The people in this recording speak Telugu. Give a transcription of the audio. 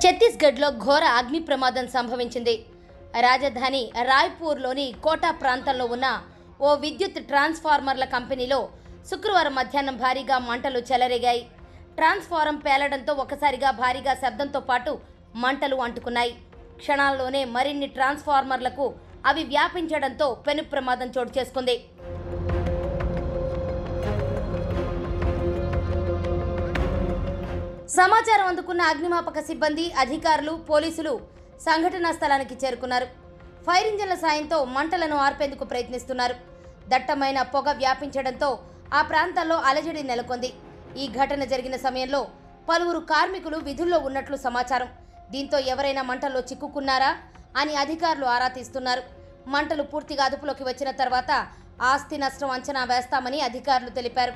ఛత్తీస్గఢ్లో ఘోర అగ్ని ప్రమాదం సంభవించింది. రాజధాని రాయ్పూర్లోని కోటా ప్రాంతంలో ఉన్న ఓ విద్యుత్ ట్రాన్స్ఫార్మర్ల కంపెనీలో శుక్రవారం మధ్యాహ్నం భారీగా మంటలు చెలరేగాయి. ట్రాన్స్ఫారం పేలడంతో ఒకసారిగా భారీగా శబ్దంతో పాటు మంటలు అంటుకున్నాయి. క్షణాల్లోనే మరిన్ని ట్రాన్స్ఫార్మర్లకు అవి వ్యాపించడంతో పెను ప్రమాదం చోటు చేసుకుంది. సమాచారం అందుకున్న అగ్నిమాపక సిబ్బంది, అధికారులు, పోలీసులు సంఘటనా స్థలానికి చేరుకున్నారు. ఫైర్ ఇంజన్ల సాయంతో మంటలను ఆర్పేందుకు ప్రయత్నిస్తున్నారు. దట్టమైన పొగ వ్యాపించడంతో ఆ ప్రాంతాల్లో అలజడి నెలకొంది. ఈ ఘటన జరిగిన సమయంలో పలువురు కార్మికులు విధుల్లో ఉన్నట్లు సమాచారం. దీంతో ఎవరైనా మంటల్లో చిక్కుకున్నారా అని అధికారులు ఆరా తీస్తున్నారు. మంటలు పూర్తిగా అదుపులోకి వచ్చిన తర్వాత ఆస్తి నష్టం అంచనా వేస్తామని అధికారులు తెలిపారు.